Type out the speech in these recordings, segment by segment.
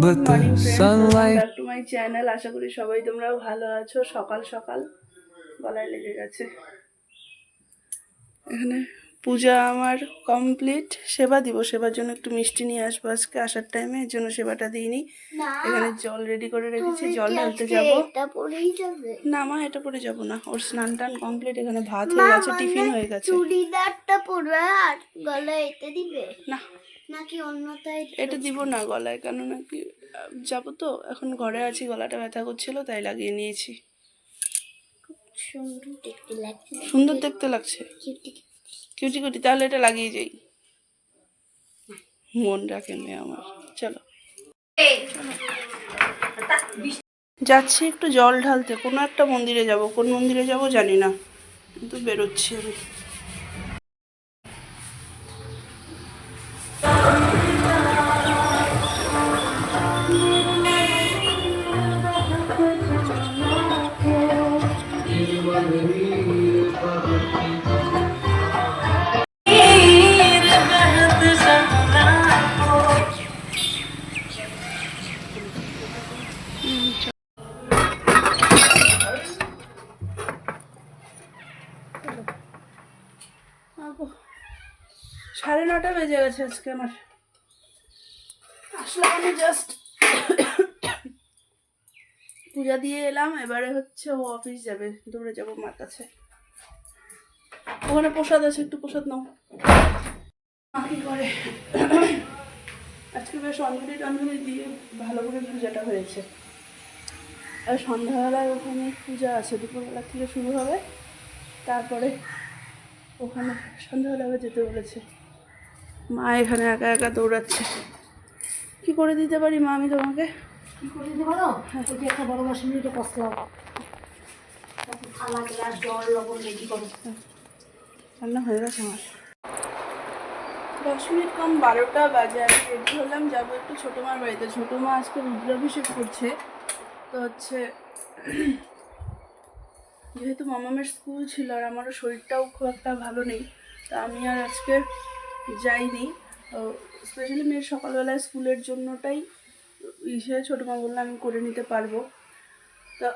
Good morning friends, welcome back to my channel. আশা করি সবাই তোমরাও ভালো আছো। সকাল সকাল গলায় লেগে গেছে। এখানে পূজা আমার কমপ্লিট। সেবা দিব, সেবার জন্য একটু মিষ্টি নিয়ে আসবো আজকে আসার টাইমে, এর জন্য সেবাটা দিইনি। এখানে জল রেডি করে রেখেছি, জল ঢালতে যাবো। না মা, এটা পরে যাবো না, ওর স্নান টান কমপ্লিট। এখানে ভাত হয়ে গেছে, টিফিন হয়ে গেছে। চুড়িদারটা পরবে আর গলায় এটা দিবে না, নাকি অন্যটাই এটা দিব না গলায়, কেন নাকি যাবো তো, এখন ঘরে আছি, গলাটা ব্যথা করছিল তাই লাগিয়ে নিয়েছি। সুন্দর দেখতে লাগছে। সুন্দর দেখতে লাগছে, কিউটি কুটি, তাহলে এটা লাগিয়ে যাই। মন রাখে মেয়ে আমার। চলো যাচ্ছি একটু জল ঢালতে, কোনো একটা মন্দিরে যাব, কোন মন্দিরে যাব জানি না, কিন্তু বেরোচ্ছি আমি। সাড়ে 9টা বেজে গেছে আজকে আমার। আসলে আমি জাস্ট পূজা দিয়ে এলাম, এবারে হচ্ছে ও অফিস যাবে, দৌড়ে যাবো মার কাছে। ওখানে প্রসাদ আছে, একটু প্রসাদ নাও। মা কি করে আজকে বেশ অঞ্জলি টঞ্জলি দিয়ে ভালো করে পূজাটা হয়েছে। আর সন্ধ্যাবেলায় ওখানে পূজা আছে, দুপুরবেলা থেকে শুরু হবে, তারপরে ওখানে সন্ধ্যাবেলা যেতে বলেছে। মা এখানে একা একা দৌড়াচ্ছে। কি করে দিতে পারি মা আমি তোমাকে? কি করে দিতে পারো? হ্যাঁ, ওই যে একটা বড় বাসনটা কষলাও, থালা গ্লাস জল লবণ রেডি করো। রান্না হয়ে গেছে আমার। 10 মিনিট কম 12টা বাজে। আমি রেডি হলাম, যাবো একটু ছোটো মার বাড়িতে। ছোটো মা আজকে রুদ্রাভিষেক করছে, তো হচ্ছে যেহেতু মামামের স্কুল ছিল আর আমারও শরীরটাও খুব একটা ভালো নেই, তা আমি আর আজকে যাইনি। স্পেশালি মেয়ের সকালবেলায় স্কুলের জন্যটাই ছোটো মা বললো আমি করে নিতে পারবো। তো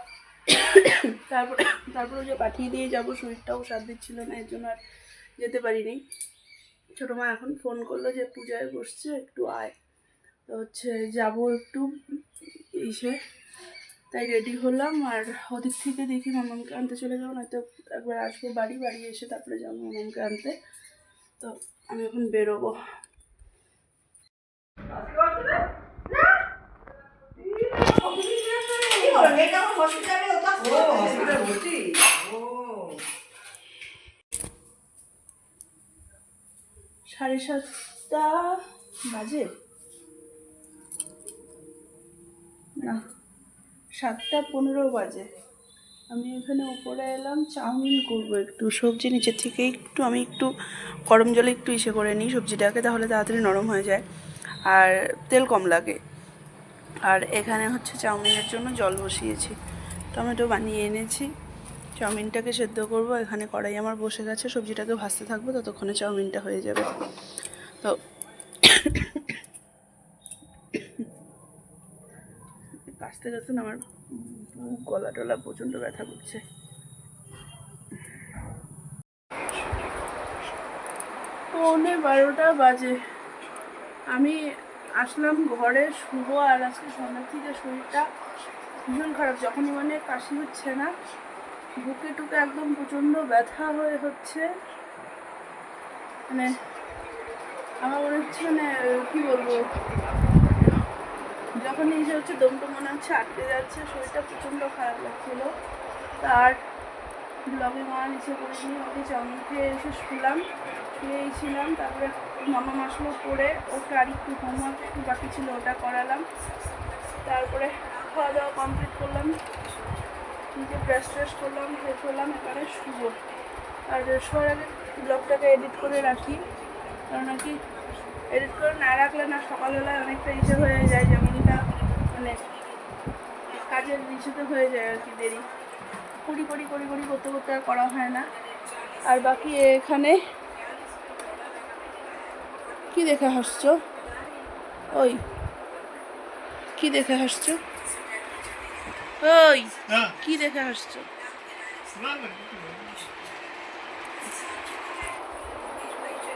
তারপরে যে পাঠিয়ে দিয়ে যাবো, শরীরটাও সাথ দিচ্ছিল না, এর জন্য আর যেতে পারিনি। ছোটো মা এখন ফোন করলো যে পূজায় বসছে, একটু আয়। তো হচ্ছে যাবো একটু তাই রেডি হলাম। আর ওদিক থেকে দেখি মামামকে আনতে চলে যাবো, নয়তো একবার আসবো বাড়ি এসে তারপরে যাবো মামামকে আনতে। তো আমি এখন বেরোবো। সাড়ে 7টা বাজে না, 7:15 বাজে। আমি এখানে উপরে এলাম, চাউমিন করবো একটু। সবজি নিচের থেকে আমি একটু গরম জলে একটু করে নিই সবজিটাকে, তাহলে তাড়াতাড়ি নরম হয়ে যায় আর তেল কম লাগে। আর এখানে হচ্ছে চাউমিনের জন্য জল বসিয়েছি, টমেটো বানিয়ে এনেছি, চাউমিনটাকে সেদ্ধ করব। এখানে কড়াই আমার বসে গেছে, সবজিটাকে ভাজতে থাকবো, ততক্ষণে চাউমিনটা হয়ে যাবে। তো কাশতে কাশতে না আমার গলা টলা প্রচণ্ড ব্যথা করছে। 11:15 বাজে আমি আসলাম ঘরে, শুভ। আর আজকে সন্ধ্যা থেকে শরীরটা ভীষণ খারাপ, যখনই মানে কাশি হচ্ছে না, বুকে টুকে একদম প্রচণ্ড ব্যথা হয়ে হচ্ছে। মানে আমার মনে হচ্ছে, মানে কী বলবো, যখন হচ্ছে দমটা মনে হচ্ছে আটকে যাচ্ছে, শরীরটা প্রচণ্ড খারাপ লাগছিলো। তার ব্লগে মার করিনি, ওকে চাউমিন খেয়ে এসে শুয়েছিলাম। তারপরে মামা আসলো পড়ে, ওকে আর একটু হোমওয়ার্ক একটু বাকি ছিল, ওটা করালাম। তারপরে খাওয়া দাওয়া কমপ্লিট করলাম, নিজে ব্রাশ করলাম, ফ্রেশ হলাম, এবারে শুবো। আর শোয়ার আগে ব্লগটাকে এডিট করে রাখি, কারণ নাকি এডিট করে না রাখলে না সকালবেলায় অনেকটা হয়ে যায়, যেমনটা মানে কাজের ইস্যুতে হয়ে যায় আর কি, দেরি করি করতে আর করা হয় না। আর বাকি এখানে কি দেখে হাসছো? ওই কি দেখে হাসছো? ওই কি দেখে হাসছো?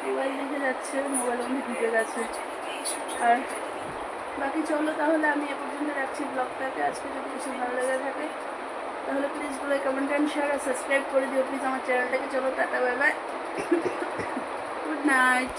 মোবাইল দেখে যাচ্ছে, মোবাইল মধ্যে ঢুকে গেছে। আর বাকি চলো তাহলে আমি এ পর্যন্ত রাখছি ব্লগটাকে। আজকে যদি কিছু ভালো লেগে থাকে তাহলে please like comment and share আর সাবস্ক্রাইব করে দিও প্লিজ আমার চ্যানেলটাকে। চলো tata, bye bye, good night.